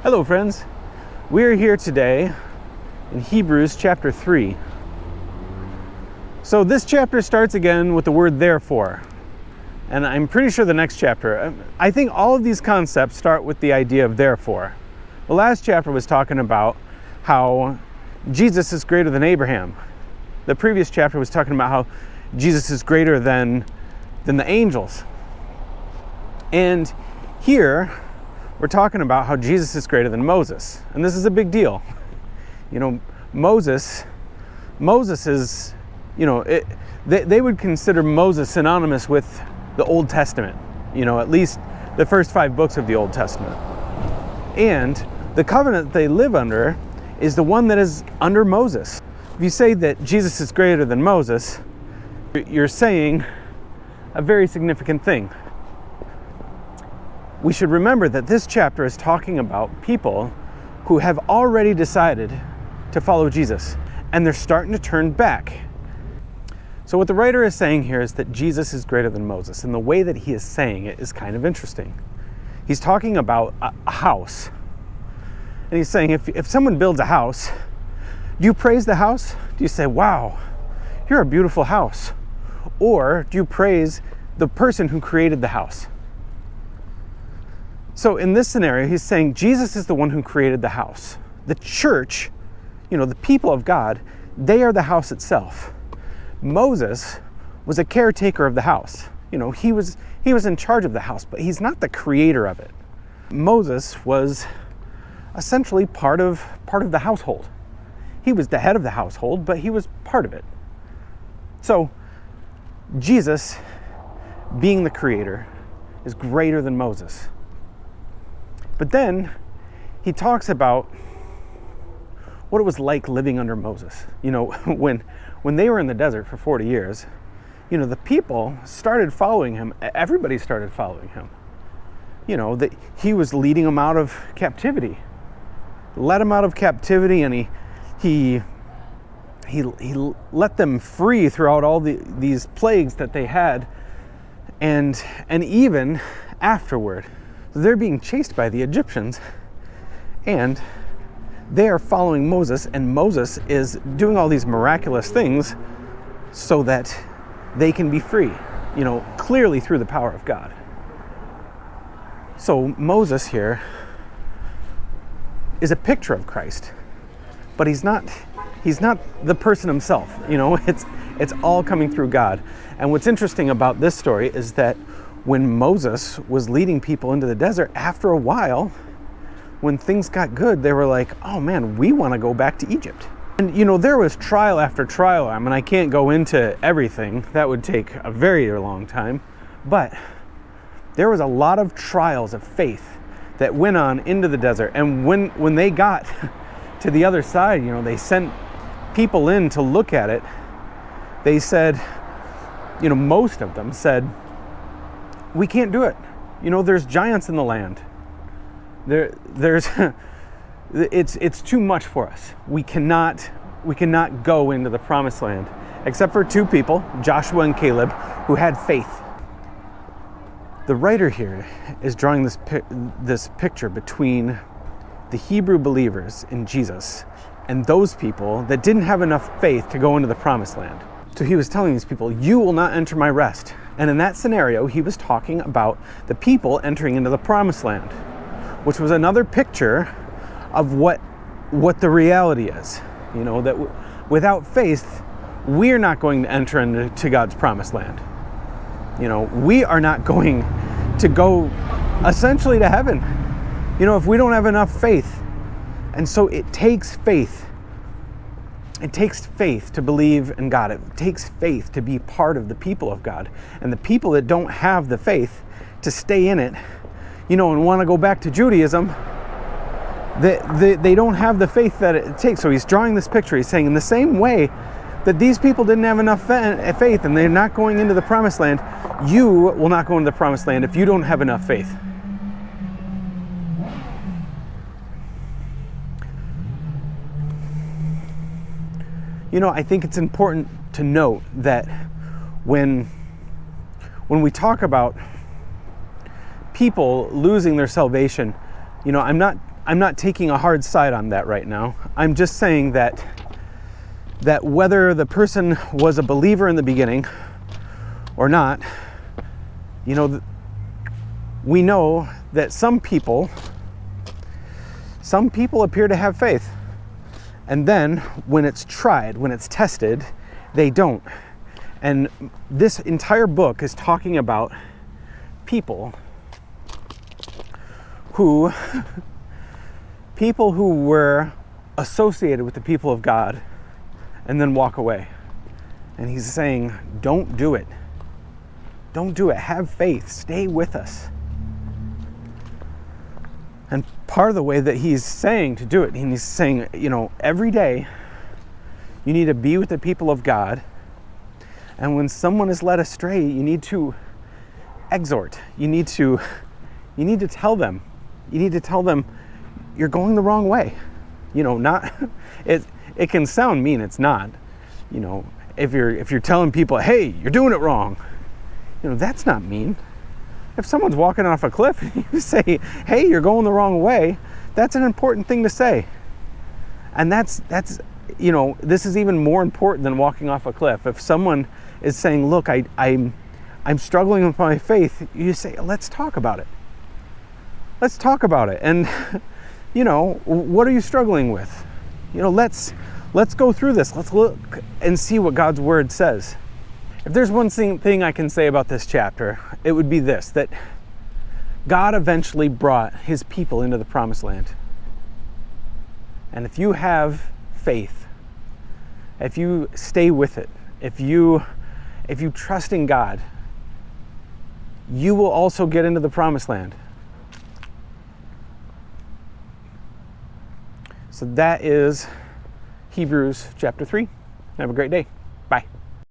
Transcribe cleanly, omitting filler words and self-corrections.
Hello friends, we're here today in Hebrews chapter 3. So this chapter starts again with the word therefore, and I'm pretty sure the next chapter, I think all of these concepts start with the idea of therefore. The last chapter was talking about how Jesus is greater than Abraham. The previous chapter was talking about how Jesus is greater than the angels. And here, we're talking about how Jesus is greater than Moses. And this is a big deal. You know, Moses is, they would consider Moses synonymous with the Old Testament. At least the first 5 books of the Old Testament. And the covenant they live under is the one that is under Moses. If you say that Jesus is greater than Moses, you're saying a very significant thing. We should remember that this chapter is talking about people who have already decided to follow Jesus, and they're starting to turn back. So what the writer is saying here is that Jesus is greater than Moses, and the way that he is saying it is kind of interesting. He's talking about a house, and he's saying if someone builds a house, do you praise the house? Do you say, wow, you're a beautiful house? Or do you praise the person who created the house? So in this scenario, he's saying Jesus is the one who created the house. The church, the people of God, they are the house itself. Moses was a caretaker of the house. He was in charge of the house, but he's not the creator of it. Moses was essentially part of the household. He was the head of the household, but he was part of it. So Jesus, being the creator, is greater than Moses. But then he talks about what it was like living under Moses. When they were in the desert for 40 years, the people started following him. Everybody started following him. That he was leading them out of captivity. Led them out of captivity, and he let them free throughout all these plagues that they had, and even afterward. They're being chased by the Egyptians, and they are following Moses, and Moses is doing all these miraculous things so that they can be free, clearly through the power of God. So Moses here is a picture of Christ, but he's not the person himself. It's all coming through God. And what's interesting about this story is that when Moses was leading people into the desert, after a while, when things got good, they were like, oh man, we want to go back to Egypt. And there was trial after trial. I mean, I can't go into everything. That would take a very long time. But there was a lot of trials of faith that went on into the desert. And when they got to the other side, they sent people in to look at it. They said, most of them said, we can't do it. There's giants in the land. There's it's too much for us. We cannot go into the promised land, except for 2 people, Joshua and Caleb, who had faith. The writer here is drawing this picture between the Hebrew believers in Jesus and those people that didn't have enough faith to go into the promised land. So he was telling these people, you will not enter my rest. And in that scenario, he was talking about the people entering into the promised land, which was another picture of what the reality is. That without faith, we're not going to enter into God's promised land. We are not going to go essentially to heaven, if we don't have enough faith. And so it takes faith. It takes faith to believe in God. It takes faith to be part of the people of God. And the people that don't have the faith to stay in it, and want to go back to Judaism, they don't have the faith that it takes. So he's drawing this picture. He's saying in the same way that these people didn't have enough faith and they're not going into the promised land, you will not go into the promised land if you don't have enough faith. I think it's important to note that when we talk about people losing their salvation, I'm I'm not taking a hard side on that right now. I'm just saying that whether the person was a believer in the beginning or not, we know that some people appear to have faith. And then when it's tried, when it's tested, they don't. And this entire book is talking about people who were associated with the people of God and then walk away. And he's saying, don't do it. Don't do it. Have faith. Stay with us. And part of the way that he's saying to do it, and he's saying, every day you need to be with the people of God. And when someone is led astray, you need to exhort. You need to tell them. You need to tell them you're going the wrong way. Not it can sound mean, it's not. If you're telling people, hey, you're doing it wrong, that's not mean. If someone's walking off a cliff and you say, hey, you're going the wrong way, that's an important thing to say. And that's this is even more important than walking off a cliff. If someone is saying, look, I'm struggling with my faith, you say, let's talk about it. Let's talk about it. And what are you struggling with? Let's go through this. Let's look and see what God's word says. If there's one thing I can say about this chapter, it would be this, that God eventually brought his people into the promised land. And if you have faith, if you stay with it, if you trust in God, you will also get into the promised land. So that is Hebrews chapter 3. Have a great day. Bye.